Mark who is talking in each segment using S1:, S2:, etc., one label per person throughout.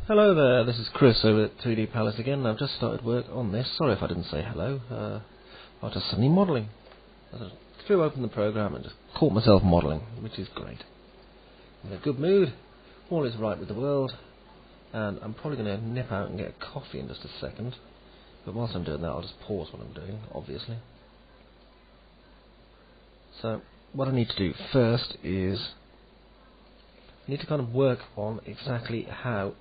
S1: Hello there, this is Chris over at 3D Palace again. I've just started work on this. Sorry if I didn't say hello. I was just suddenly modelling. I just threw open the program and just caught myself modelling, which is great. I'm in a good mood, all is right with the world, and I'm probably going to nip out and get a coffee in just a second. But whilst I'm doing that, I'll just pause what I'm doing, obviously. So, what I need to do first is I need to kind of work on exactly how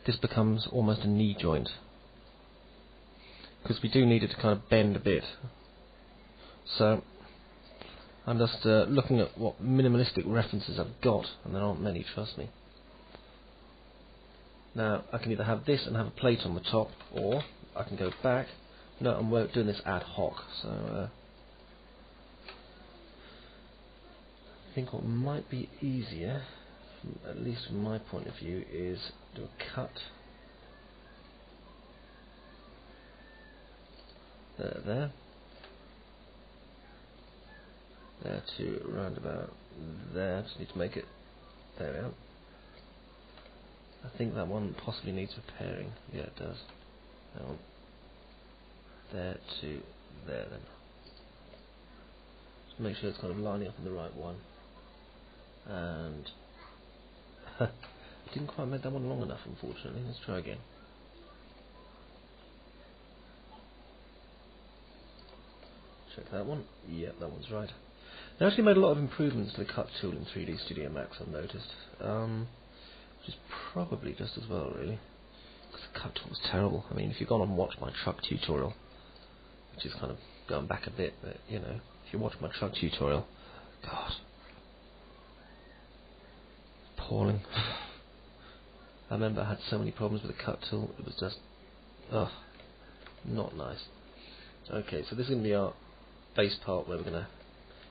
S1: this becomes almost a knee joint, because we do need it to kind of bend a bit. So I'm just looking at what minimalistic references I've got, and there aren't many, trust me. Now I can either have this and have a plate on the top, or I can go back. No, I'm doing this ad hoc, so I think what might be easier, at least from my point of view, is do a cut there to round about there. Just need to make it, there we are. I think that one possibly needs repairing. Yeah, it does. That one. There to there then. Just make sure it's kind of lining up in the right one. And I didn't quite make that one long enough, unfortunately. Let's try again. Check that one. Yep, that one's right. They actually made a lot of improvements to the cut tool in 3D Studio Max, I've noticed. Which is probably just as well, really. Because the cut tool was terrible. I mean, if you've gone and watched my truck tutorial, which is kind of going back a bit, but, you know, if you watch my truck tutorial, God, appalling. I remember I had so many problems with the cut tool, it was just, ugh, not nice. Okay, so this is going to be our base part where we're going to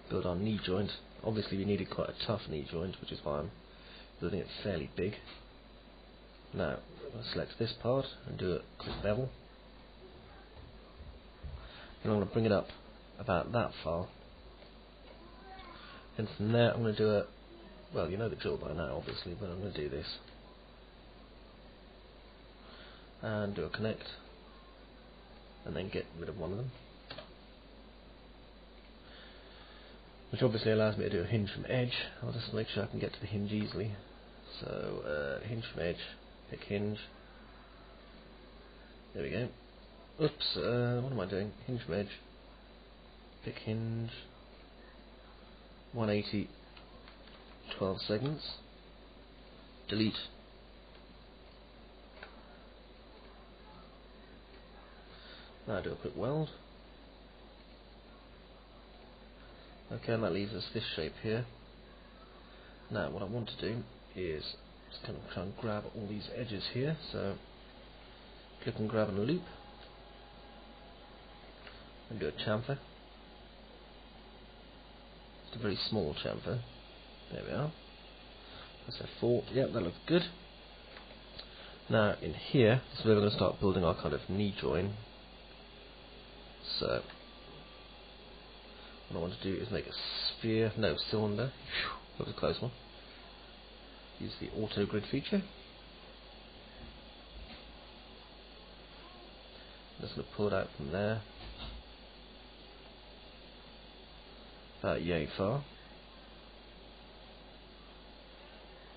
S1: build our knee joint. Obviously we needed quite a tough knee joint, which is why I'm building it fairly big. Now, I'm going to select this part and do a quick bevel. And I'm going to bring it up about that far. And from there I'm going to do a, well, you know the drill by now obviously, but I'm going to do this. And do a connect. And then get rid of one of them. Which obviously allows me to do a hinge from edge. I'll just make sure I can get to the hinge easily. So, hinge from edge, pick hinge. There we go. Oops, what am I doing? Hinge from edge, pick hinge. 180, 12 seconds. Delete. Now do a quick weld. Okay, and that leaves us this shape here. Now what I want to do is just kind of try and grab all these edges here. So click and grab on a loop and do a chamfer. Just a very small chamfer. There we are. That's F4. Yep, that looks good. Now in here, this is where we're going to start building our kind of knee joint. So what I want to do is make a sphere, no, cylinder. That was a close one. Use the auto grid feature. I'm just going to pull it out from there. About yay far.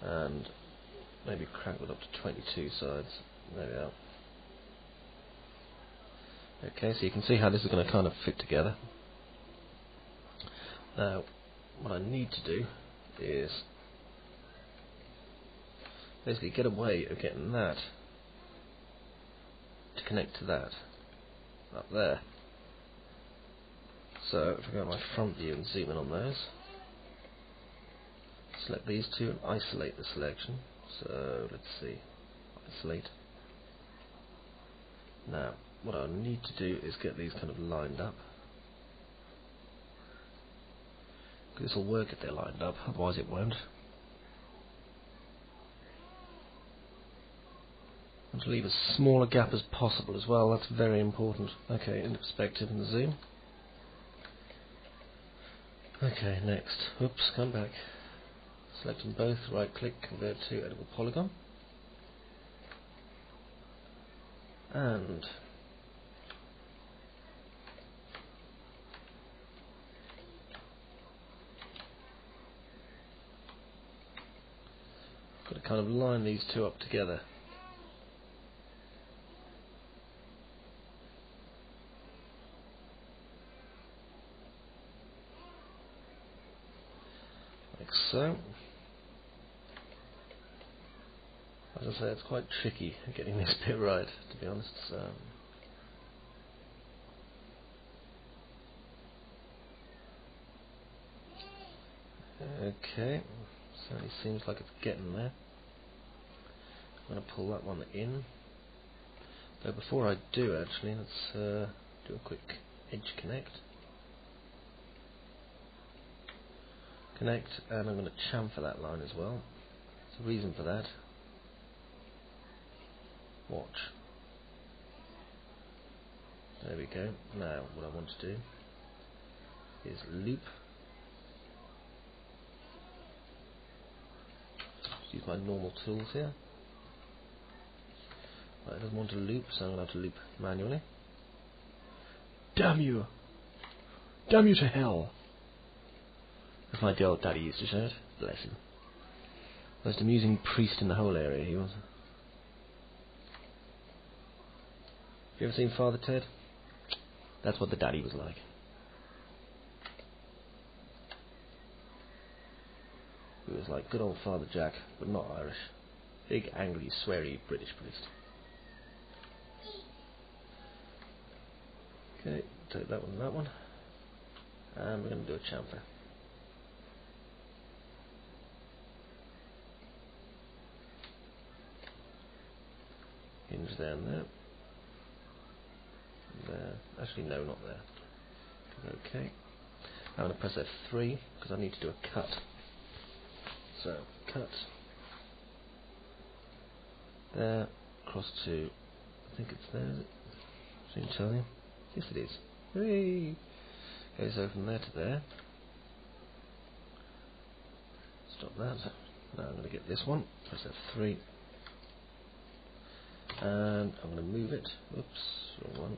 S1: And maybe crank it up to 22 sides. There we are. Okay, so you can see how this is going to kind of fit together. Now, what I need to do is basically get a way of getting that to connect to that up there. So if I go to my front view and zoom in on those, select these two and isolate the selection. So let's see, isolate. Now what I need to do is get these kind of lined up. This will work if they're lined up, otherwise it won't. I want to leave as small a gap as possible as well, that's very important. Okay, into perspective and zoom. Okay, next. Oops, come back. Select them both, right click, convert to editable polygon. And got to kind of line these two up together. Like so. As I say, it's quite tricky getting this bit right, to be honest. Okay, certainly seems like it's getting there. I'm going to pull that one in. Though before I do, actually, let's do a quick edge connect. Connect, and I'm going to chamfer that line as well. There's a reason for that. Watch. There we go. Now, what I want to do is loop. Just use my normal tools here. Right, it doesn't want to loop, so I'm going to have to loop manually. Damn you! Damn you to hell! As my old daddy used to shout. Bless him. Most amusing priest in the whole area he was. Have you ever seen Father Ted? That's what the daddy was like. He was like good old Father Jack, but not Irish. Big, angry, sweary British priest. Okay, take that one and that one. And we're going to do a chamfer. Hinge there and there. There. Actually, no, not there. Okay. I'm going to press F3 because I need to do a cut. So, cut. There. Across to, I think it's there, is it? Soon tell you. Yes, it is. Hooray! Okay, so from there to there. Stop that. Now I'm going to get this one. Press F3. And I'm going to move it. Oops, wrong one.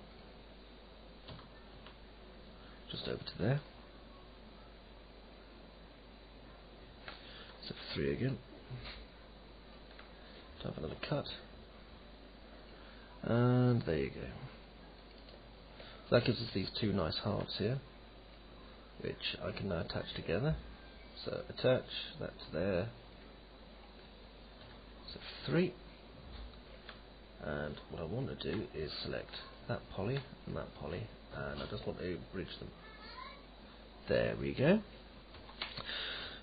S1: Just over to there. So 3 again. Time for another cut. And there you go. So that gives us these two nice halves here, which I can now attach together. So attach, that's there. So 3. And what I want to do is select that poly and that poly, and I just want to bridge them. There we go.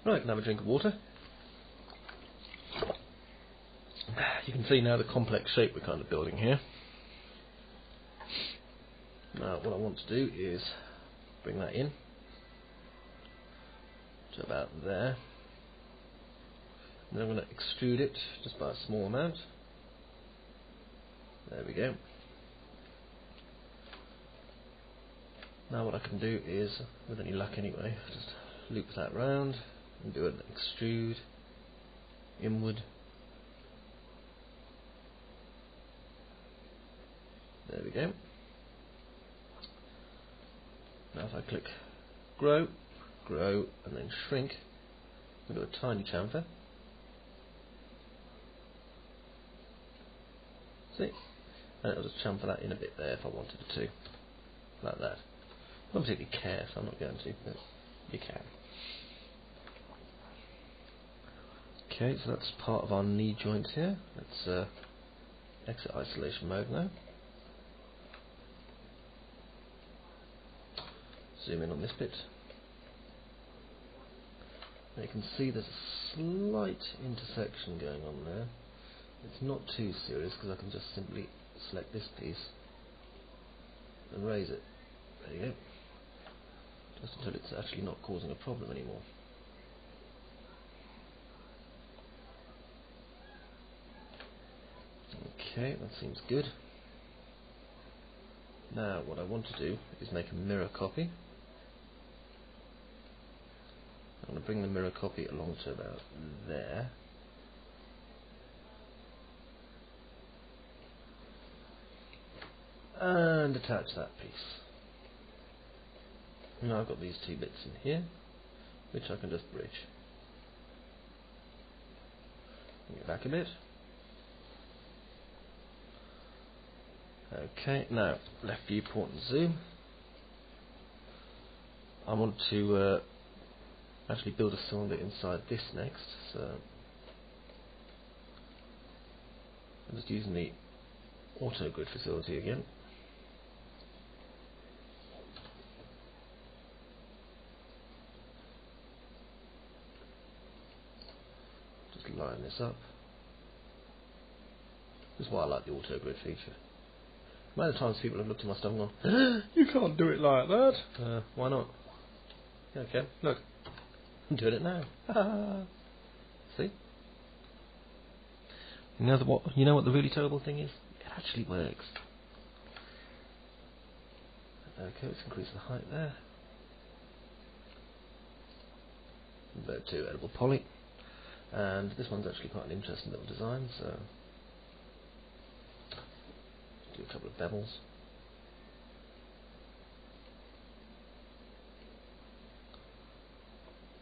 S1: Right, can have a drink of water. You can see now the complex shape we're kind of building here. Now what I want to do is bring that in to about there. And then I'm going to extrude it just by a small amount. There we go. Now what I can do is, with any luck anyway, just loop that round and do an extrude inward. There we go. Now if I click grow, grow, and then shrink, we'll do a tiny chamfer. See? And it'll just chamfer that in a bit there if I wanted it to. Like that. I don't particularly care, so I'm not going to, but you can. Okay, so that's part of our knee joint here. Let's exit isolation mode now. Zoom in on this bit. Now you can see there's a slight intersection going on there. It's not too serious because I can just simply select this piece and raise it. There you go. Just until it's actually not causing a problem anymore. Okay, that seems good. Now what I want to do is make a mirror copy. I'm going to bring the mirror copy along to about there. and attach that piece. Now I've got these two bits in here, which I can just bridge. Bring it back a bit. Okay, now left viewport and zoom. I want to actually build a cylinder inside this next, so I'm just using the auto grid facility again. Just line this up. This is why I like the auto grid feature. The amount of times people have looked at my stuff and gone, "You can't do it like that." Why not? Yeah, okay, look, I'm doing it now. See? You know what the really terrible thing is? It actually works. Okay, let's increase the height there. About 2 edible poly. And this one's actually quite an interesting little design, so do a couple of bevels.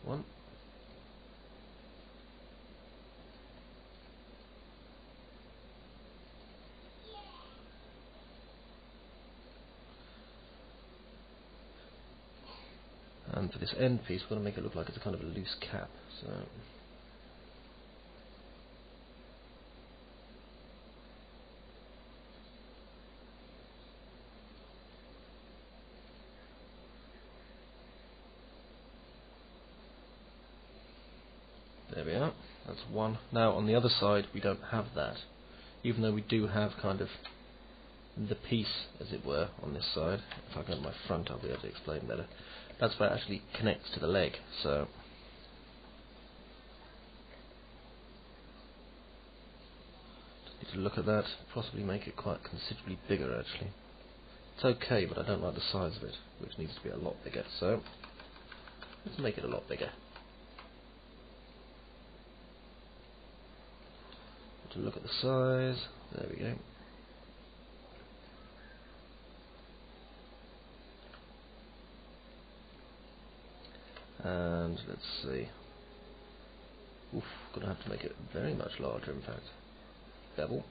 S1: One. And for this end piece, we're going to make it look like it's a kind of a loose cap. So there we are. That's one. Now on the other side, we don't have that, even though we do have kind of the piece, as it were, on this side. If I go to my front, I'll be able to explain better. That's where it actually connects to the leg. So just need to look at that, possibly make it quite considerably bigger actually. It's okay, but I don't like the size of it, which needs to be a lot bigger. So let's make it a lot bigger. To look at the size, there we go. And let's see. Oof, gonna have to make it very much larger, in fact. Bevel.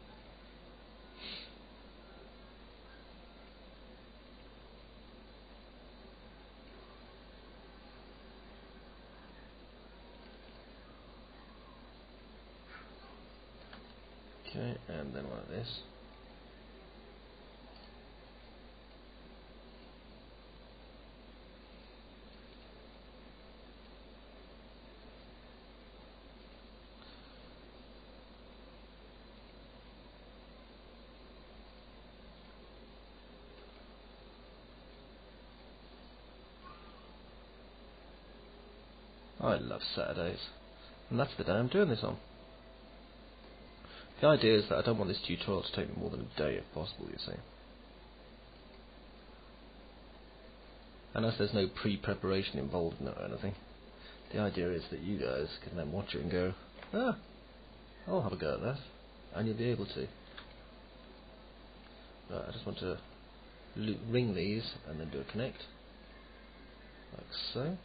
S1: Okay, and then like this. I love Saturdays, and that's the day I'm doing this on. The idea is that I don't want this tutorial to take me more than a day if possible, you see. And as there's no pre-preparation involved in it or anything, the idea is that you guys can then watch it and go, "Ah, I'll have a go at that," and you'll be able to. Right, I just want to ring these and then do a connect, like so.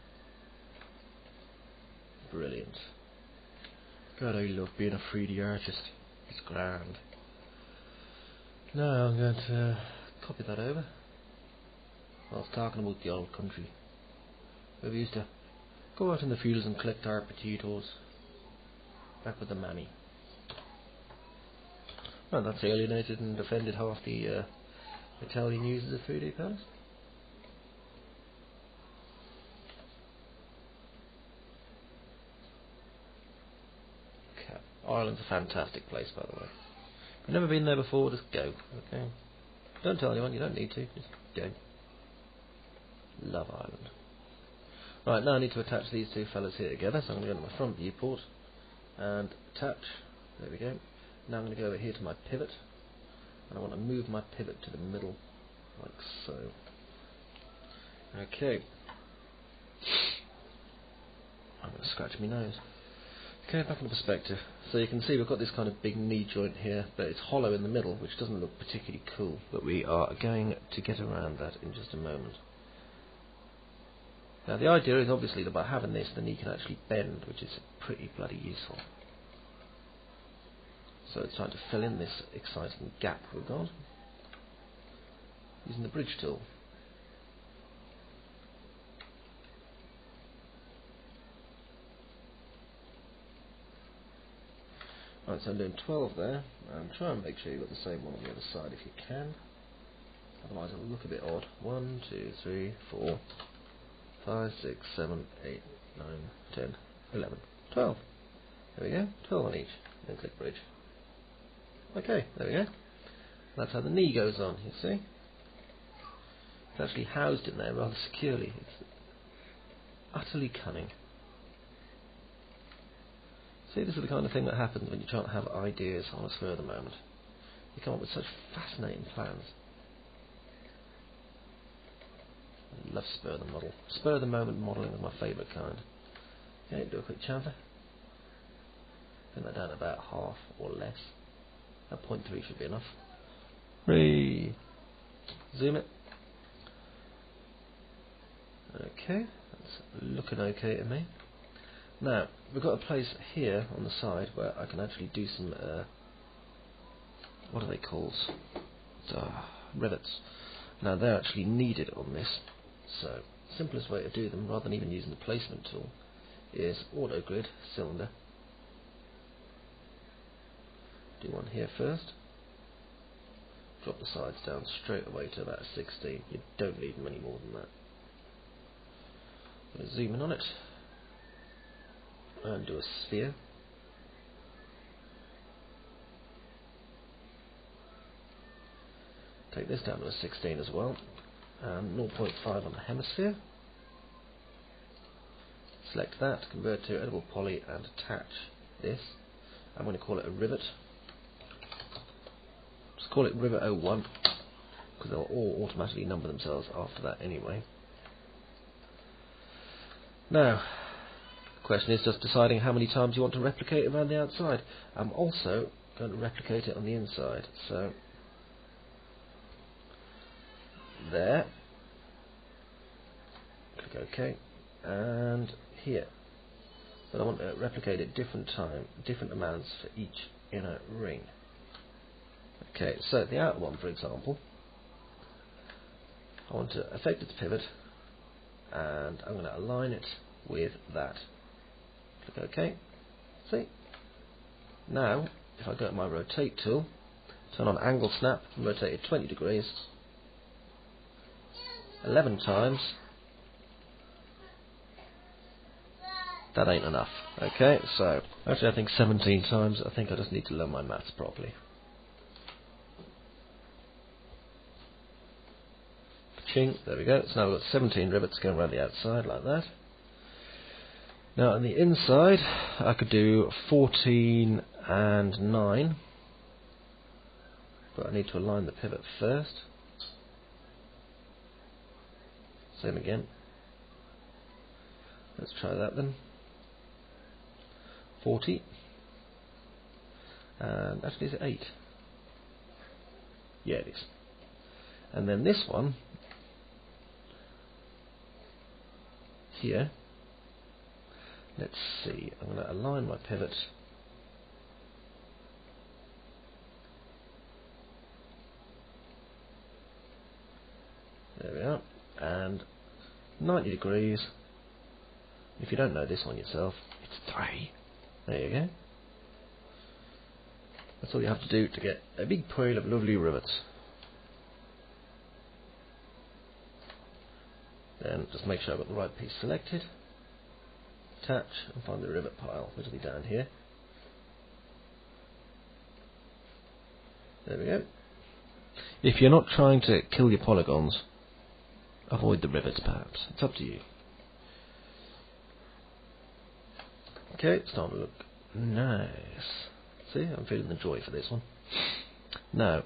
S1: Brilliant. God, I love being a 3D artist. It's grand. Now I'm going to copy that over. I was talking about the old country where we used to go out in the fields and collect our potatoes back with the mammy. Well, that's alienated and offended half the Italian users of 3D Palace. Okay. Ireland's a fantastic place, by the way. If you've never been there before, just go, okay? Don't tell anyone, you don't need to, just go. Love Ireland. Right, now I need to attach these two fellas here together, so I'm going to go to my front viewport and attach. There we go. Now I'm going to go over here to my pivot, and I want to move my pivot to the middle, like so. Okay. I'm going to scratch my nose. Okay, back in the perspective. So you can see we've got this kind of big knee joint here, but it's hollow in the middle, which doesn't look particularly cool. But we are going to get around that in just a moment. Now the idea is obviously that by having this, the knee can actually bend, which is pretty bloody useful. So it's trying to fill in this exciting gap we've got using the bridge tool. Right, so I'm doing 12 there, and try and make sure you've got the same one on the other side if you can. Otherwise it'll look a bit odd. 1, 2, 3, 4, 5, 6, 7, 8, 9, 10, 11, 12. There we go, 12 on each. Then click bridge. Okay, there we go. That's how the knee goes on, you see. It's actually housed in there rather securely. It's utterly cunning. See, this is the kind of thing that happens when you try to have ideas on a spur of the moment. You come up with such fascinating plans. I love spur of the model. Spur of the moment modelling is my favourite kind. Okay, do a quick chamfer. Bring that down about half or less. That 0.3 should be enough. Zoom it. Okay, that's looking okay to me. Now, we've got a place here on the side where I can actually do some, what are they called? Rivets. Now, they're actually needed on this. So, simplest way to do them, rather than even using the placement tool, is auto grid cylinder. Do one here first. Drop the sides down straight away to about 16. You don't need many more than that. I'm going to zoom in on it and do a sphere. Take this down to a 16 as well, and 0.5 on the hemisphere. Select that, convert to editable poly and attach this. I'm going to call it a rivet. Just call it rivet 01 because they'll all automatically number themselves after that anyway. Now, the question is just deciding how many times you want to replicate around the outside. I'm also going to replicate it on the inside. So, there. Click OK. And here. But I want to replicate it different amounts for each inner ring. Okay, so the outer one, for example, I want to affect its pivot, and I'm going to align it with that. Click OK. See? Now, if I go to my rotate tool, turn on angle snap, and rotate it 20 degrees, 11 times, that ain't enough. Okay, so, actually I think 17 times. I think I just need to learn my maths properly. Ching, there we go. So now we've got 17 rivets going around the outside like that. Now on the inside I could do 14 and 9, but I need to align the pivot first. Same again. Let's try that then. 40, and actually is it 8? Yeah, it is. And then this one here, let's see, I'm going to align my pivot there we are, and 90 degrees. If you don't know this one yourself, it's 3. There you go. That's all you have to do to get a big pile of lovely rivets. Then just make sure I've got the right piece selected. Attach and find the rivet pile, which will be down here. There we go. If you're not trying to kill your polygons, avoid the rivets perhaps. It's up to you. Okay, it's starting to look nice. See, I'm feeling the joy for this one. Now,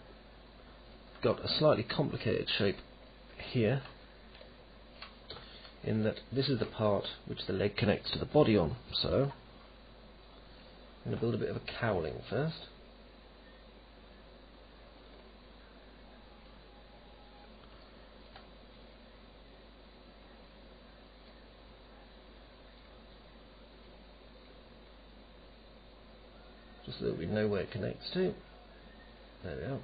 S1: got a slightly complicated shape here, in that this is the part which the leg connects to the body on. So, going to build a bit of a cowling first. Just so that we know where it connects to. There we are.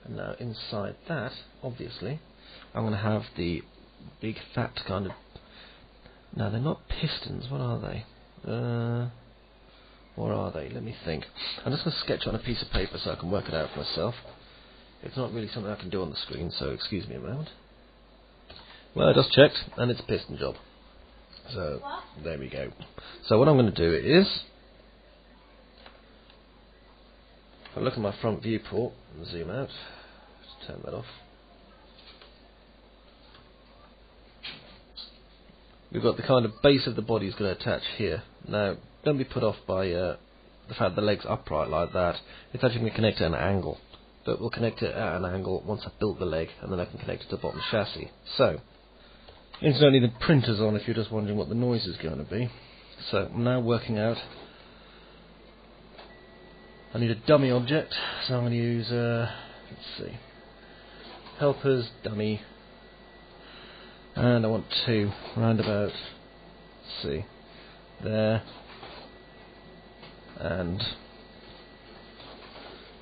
S1: And now inside that, obviously, I'm going to have the big fat kind of... No, they're not pistons. What are they? What are they? Let me think. I'm just going to sketch on a piece of paper so I can work it out for myself. It's not really something I can do on the screen, so excuse me a moment. Well, I just checked, and it's a piston job. So, there we go. So what I'm going to do is... If I look at my front viewport and zoom out, just turn that off. We've got the kind of base of the body is going to attach here. Now, don't be put off by the fact the leg's upright like that. It's actually going to connect at an angle. But we'll connect it at an angle once I've built the leg, and then I can connect it to the bottom chassis. So, incidentally, the printer's on if you're just wondering what the noise is going to be. So, I'm now working out. I need a dummy object, so I'm going to use, let's see, helpers, dummy, and I want two, round about, let's see, there, and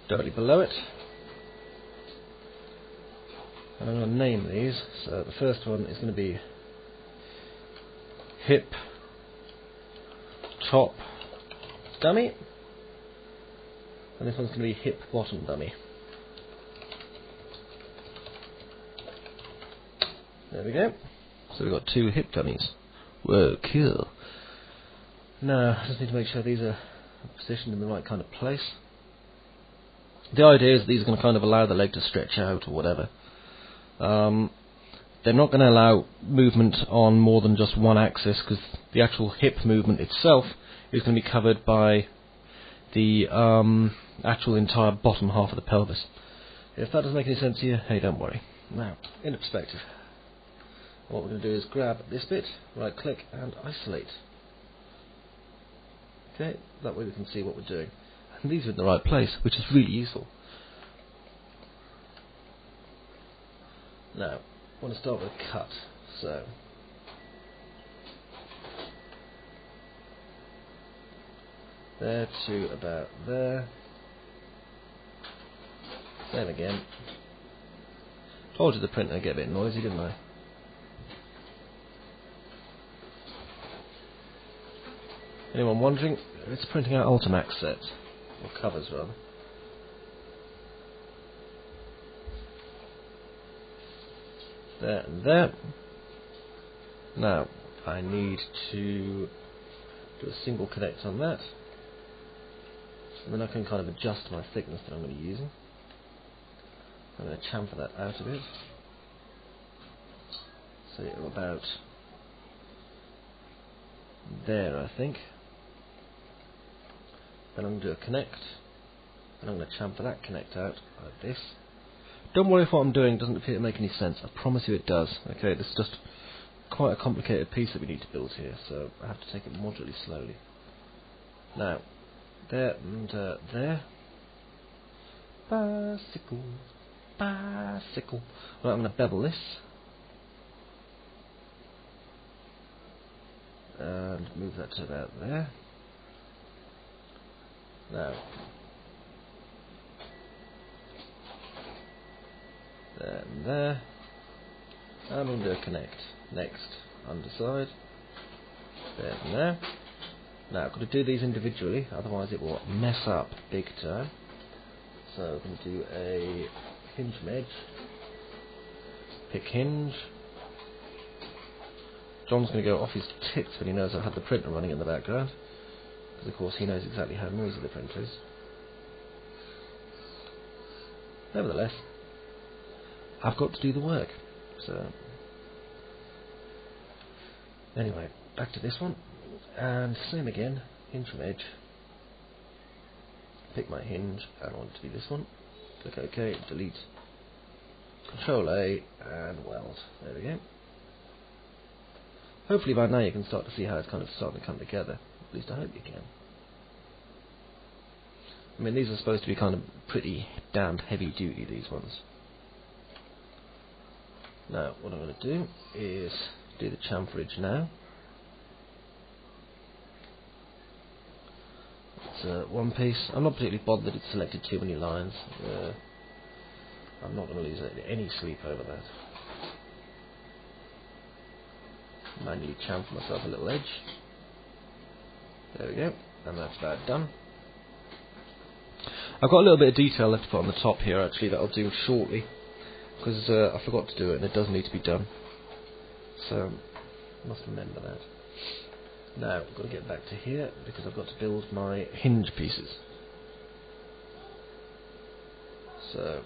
S1: directly below it. And I'm going to name these, so the first one is going to be hip, top, dummy. And this one's going to be hip bottom dummy. There we go. So we've got two hip dummies. Whoa, cool. Now, I just need to make sure these are positioned in the right kind of place. The idea is these are going to kind of allow the leg to stretch out or whatever. They're not going to allow movement on more than just one axis, because the actual hip movement itself is going to be covered by the actual entire bottom half of the pelvis. If that doesn't make any sense to you, hey, don't worry. Now, into perspective. What we're going to do is grab this bit, right click and isolate. Okay, that way we can see what we're doing. And these are in the right place, which is really useful. Now, I want to start with a cut. So, there to about there. Same again. Told you the printer would get a bit noisy, didn't I? Anyone wondering? It's printing out Ultimax sets, or covers rather. There and there. Now, I need to do a single connect on that. And then I can kind of adjust my thickness that I'm going to be using. I'm going to chamfer that out a bit. So about there, I think. Then I'm going to do a connect. And I'm going to chamfer that connect out like this. Don't worry if what I'm doing doesn't appear to make any sense. I promise you it does. Okay, this is just quite a complicated piece that we need to build here, so I have to take it moderately slowly. Now, there and there. Bicycle, bicycle. Right, I'm going to bevel this. And move that to about there. Now, there and there. And I'm going to do a connect. Next, underside. There and there. Now, I've got to do these individually, otherwise it will mess up big time. So I'm going to do a hinge edge. Pick hinge. John's going to go off his tits when he knows I've had the printer running in the background, because of course he knows exactly how noisy the printer is. Nevertheless, I've got to do the work. So anyway, back to this one, and same again, hinge from edge. Pick my hinge, and I want it to be this one. Click OK, delete, Control A, and weld. There we go. Hopefully by now you can start to see how it's kind of starting to come together. At least I hope you can. I mean, these are supposed to be kind of pretty damned heavy duty, these ones. Now, what I'm going to do is do the chamferage now. It's one piece. I'm not particularly bothered that it's selected too many lines. I'm not going to lose any sleep over that. Manually chamfer myself a little edge. There we go, and that's about done. I've got a little bit of detail left to put on the top here actually that I'll do shortly, because I forgot to do it and it does need to be done. So, I must remember that. Now, I've got to get back to here because I've got to build my hinge pieces. So,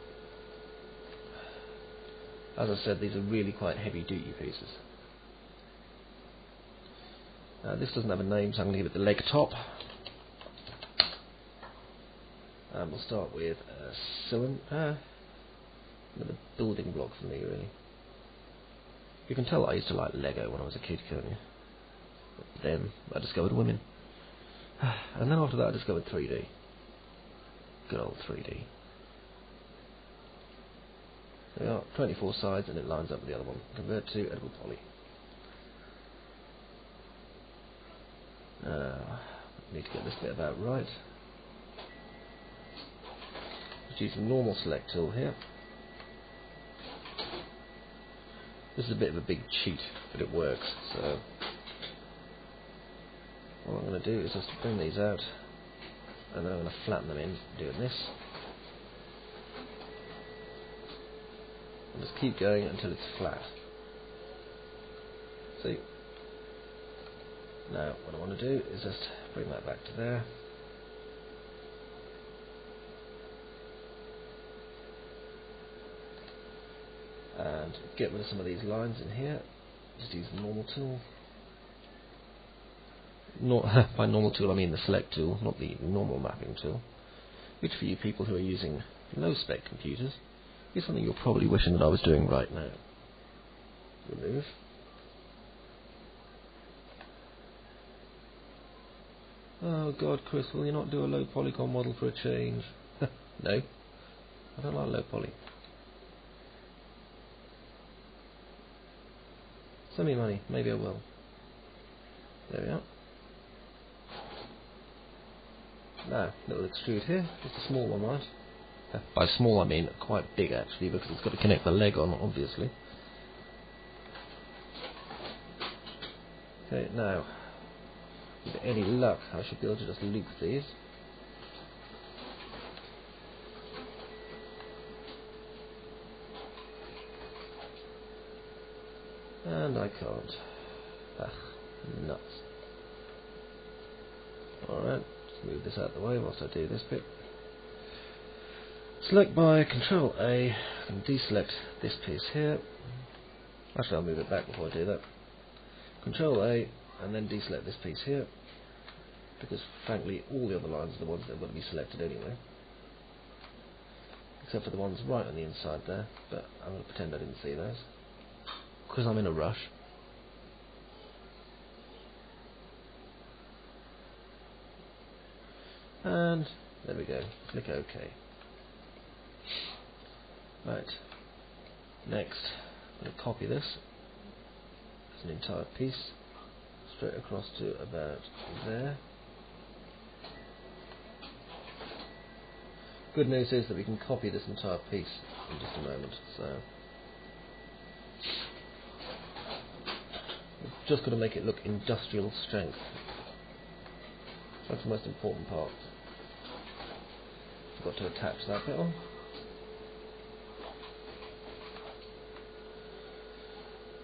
S1: as I said, these are really quite heavy duty pieces. This doesn't have a name, so I'm going to give it the leg top. And we'll start with a cylinder. Another building block for me, really. You can tell I used to like Lego when I was a kid, can't you? But then I discovered women. And then after that I discovered 3D. Good old 3D. There we are, 24 sides, and it lines up with the other one. Convert to edible poly. Need to get this bit about right. Just use the normal select tool here. This is a bit of a big cheat, but it works. So what I'm going to do is just bring these out, and then I'm going to flatten them in, doing this. And just keep going until it's flat. See? Now, what I want to do is just bring that back to there. And get rid of some of these lines in here. Just use the normal tool. By normal tool I mean the select tool, not the normal mapping tool. Which for you people who are using low-spec computers is something you're probably wishing that I was doing right now. Remove. Oh God, Chris, will you not do a low polygon model for a change? No, I don't like low poly. Send me money, maybe I will. There we are. Now, little extrude here, just a small one, right? By small I mean quite big actually, because it's got to connect the leg on, obviously. Okay, now, with any luck, I should be able to just loop these. And I can't. Ah, nuts. Alright, just move this out of the way whilst I do this bit. Select by Control A and deselect this piece here. Actually, I'll move it back before I do that. Control A and then deselect this piece here, because frankly all the other lines are the ones that are going to be selected anyway, except for the ones right on the inside there, but I'm going to pretend I didn't see those because I'm in a rush. And there we go, click OK. Right, next I'm going to copy this as an entire piece straight across to about there. Good news is that we can copy this entire piece in just a moment, so we've just got to make it look industrial strength. That's the most important part. Forgot to attach that bit on.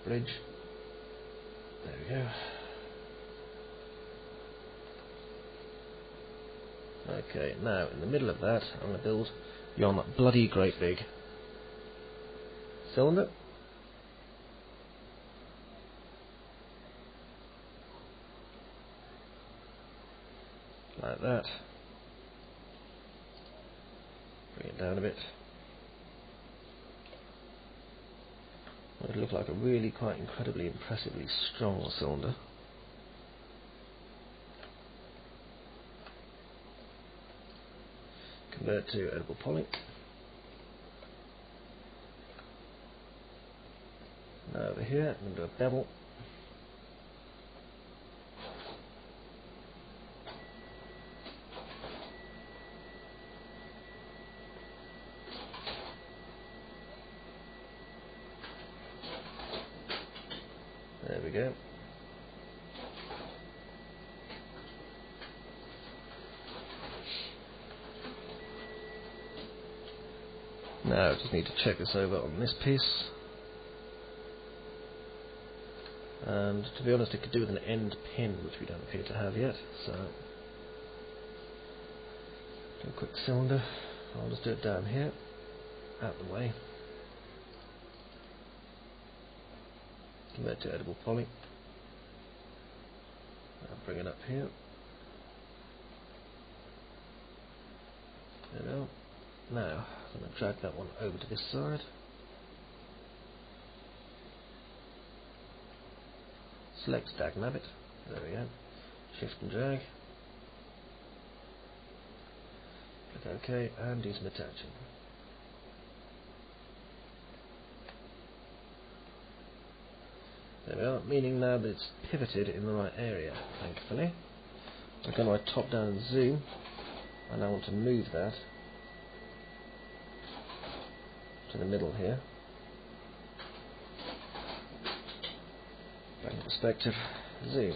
S1: Bridge. There we go. Okay, now in the middle of that I'm going to build yon bloody great big cylinder. Like that. Bring it down a bit. It'll look like a really quite incredibly impressively strong cylinder. convert to edible poly. Now over here, I'm going to do a bevel. There we go. Now I just need to check this over on this piece. And to be honest, it could do with an end pin, which we don't appear to have yet. So, do a quick cylinder. I'll just do it down here, out the way. Convert to edible poly. I'll bring it up here. There we go. Now, I'm going to drag that one over to this side. Select Dag Nabbit. There we go. Shift and drag. Click OK and do some attaching. There we are, meaning now that it's pivoted in the right area, thankfully. I go to my top down zoom, and I want to move that to the middle here. Back to perspective, zoom.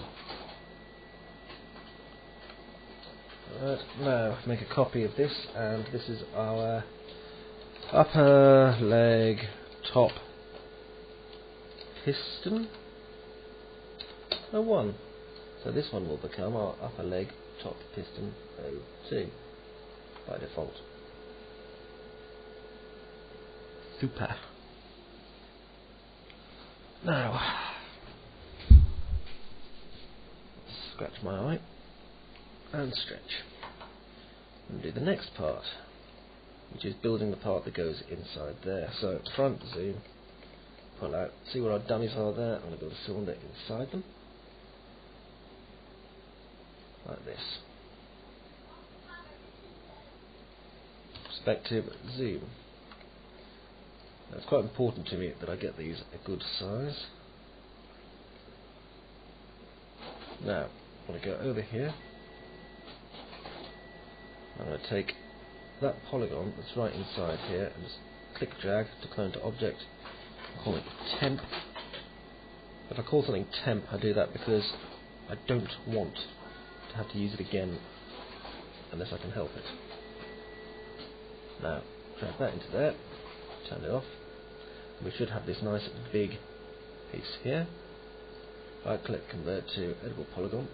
S1: Right, now make a copy of this, and this is our upper leg top piston 01. So this one will become our upper leg top piston 02 by default. Super. Now, scratch my eye and stretch. And do the next part, which is building the part that goes inside there. So front zoom, pull out, see where our dummies are there. I'm going to build a cylinder inside them, like this. Perspective, zoom. Now it's quite important to me that I get these a good size. Now, I'm going to go over here. I'm going to take that polygon that's right inside here and just click drag to clone to object. Call it temp. If I call something temp, I do that because I don't want to have to use it again unless I can help it. Now, drag that into there, turn it off. We should have this nice big piece here. Right click, convert to edible polygon.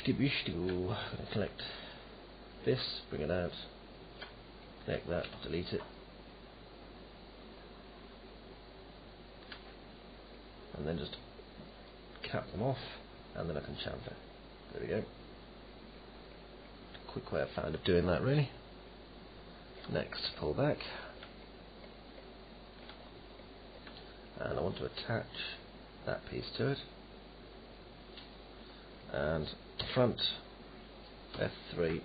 S1: I'm going to collect this, bring it out, connect that, delete it, and then just cap them off, and then I can chamfer. There we go. Quick way I found of doing that, really. Next, pull back, and I want to attach that piece to it. And front F3,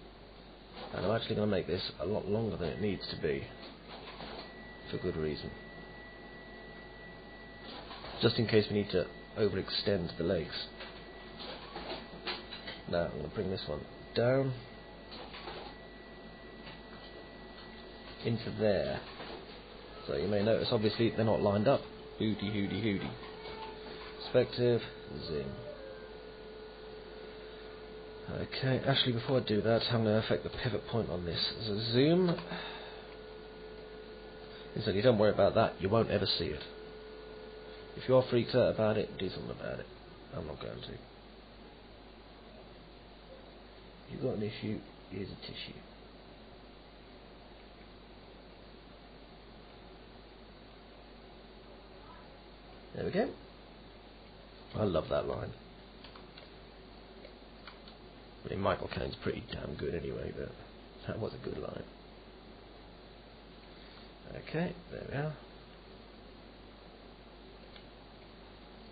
S1: and I'm actually going to make this a lot longer than it needs to be for good reason, just in case we need to overextend the legs. Now I'm going to bring this one down into there, so you may notice obviously they're not lined up. Hooty hooty hooty. Perspective, zoom. Okay, actually before I do that, I'm going to affect the pivot point on this. So zoom. Listen, you don't worry about that, you won't ever see it. If you're freaked out about it, do something about it. I'm not going to. If you've got an issue, here's a tissue. There we go. I love that line. I mean, Michael Caine's pretty damn good anyway, but that was a good line. Okay, there we are.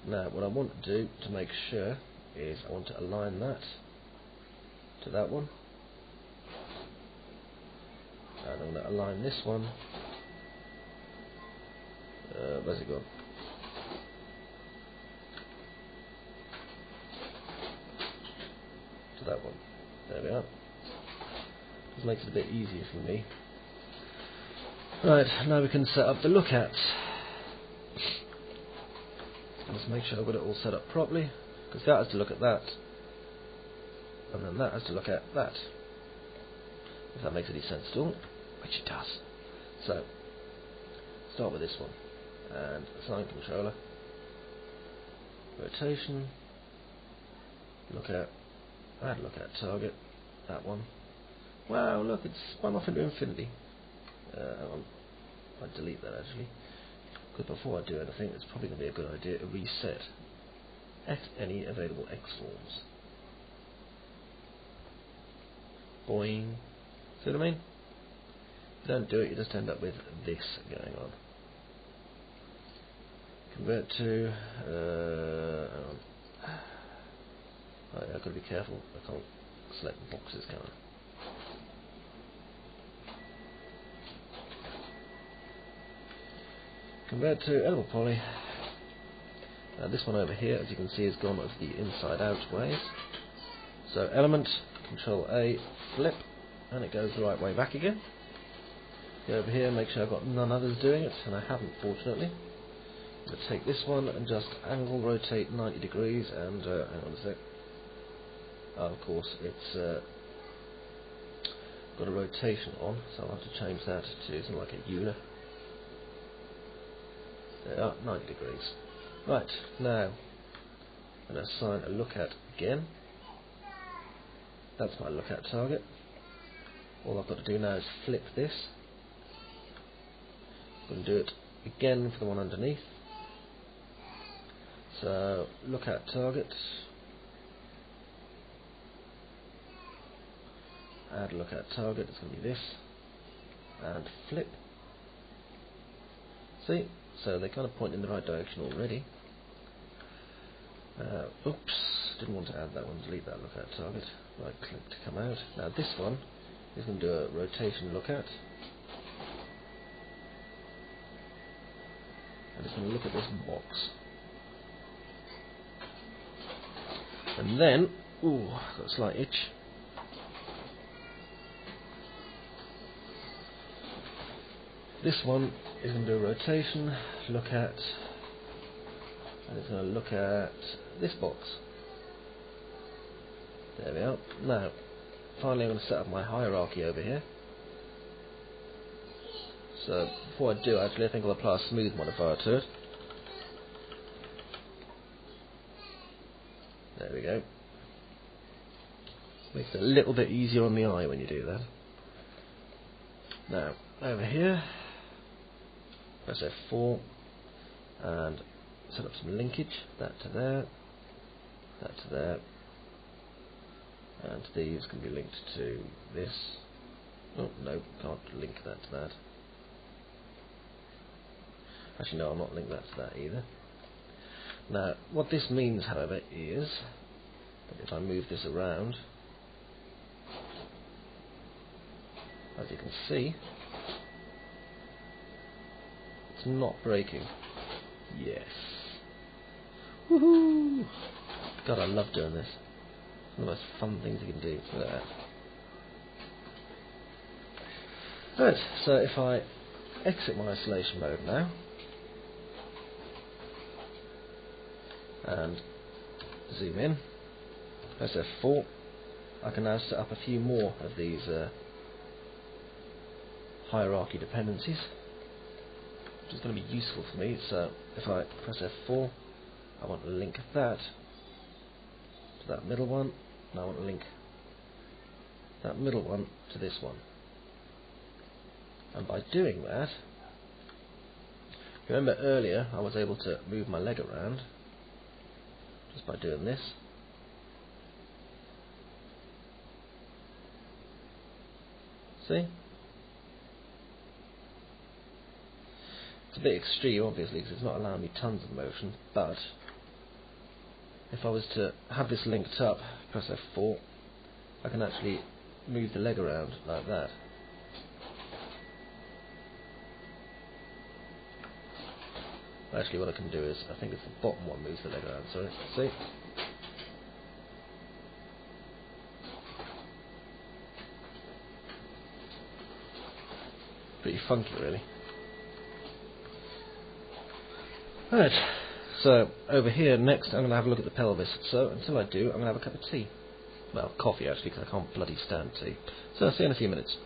S1: Now what I want to do to make sure is I want to align that to that one, and I'm going to align this one, where's it gone? To that one. There we are. This makes it a bit easier for me. Right, now we can set up the lookouts. Let's make sure I've got it all set up properly, because that has to look at that, and then that has to look at that. If that makes any sense at all, which it does. So, start with this one, and assign controller, rotation, lookout, add lookout target, that one. Wow, look, it's spun off into infinity. I'll delete that actually, because before I do anything, it's probably going to be a good idea to reset at any available X forms. Boing. See what I mean? If you don't do it, you just end up with this going on. Convert to. I've got to be careful. I can't select boxes, can I? Convert to editable poly. This one over here, as you can see, has gone of the inside out ways. So element, Control A, flip, and it goes the right way back again. Go over here, make sure I've got none others doing it, and I haven't, fortunately. I'm going to take this one and just angle rotate 90 degrees, and hang on a sec. Oh, of course, it's got a rotation on, so I'll have to change that to something like a unit. There are 90 degrees. Right, now I'm going to assign a lookout again. That's my lookout target. All I've got to do now is flip this. I'm going to do it again for the one underneath. So lookout target, add lookout target, it's going to be this, and flip. See? So they kind of point in the right direction already. Oops, didn't want to add that one, delete that lookout target. Right click to come out. Now this one is going to do a rotation lookout. And it's going to look at this box. And then, ooh, got a slight itch. This one is going to do a rotation, look at, and it's going to look at this box. There we are. Now, finally I'm going to set up my hierarchy over here. So, before I do actually, I think I'll apply a smooth modifier to it. There we go. Makes it a little bit easier on the eye when you do that. Now, over here, press F4 and set up some linkage, that to there, that to there, and these can be linked to this. Oh no, can't link that to that. Actually no, I'll not link that to that either. Now what this means however is that if I move this around, as you can see, it's not breaking. Yes. Woohoo! God, I love doing this. It's one of the most fun things you can do. Look at that. Right, so if I exit my isolation mode now and zoom in, press F4, I can now set up a few more of these hierarchy dependencies, which is going to be useful for me. So if I press F4, I want to link that to that middle one, and I want to link that middle one to this one. And by doing that, remember earlier I was able to move my leg around just by doing this. See? It's a bit extreme obviously because it's not allowing me tons of motion, but if I was to have this linked up, press F4, I can actually move the leg around like that. Actually, what I can do is, I think it's the bottom one moves the leg around, sorry. See? Pretty funky, really. Right, so over here next I'm going to have a look at the pelvis. So until I do, I'm going to have a cup of tea. Well, coffee actually, because I can't bloody stand tea. So I'll see you in a few minutes.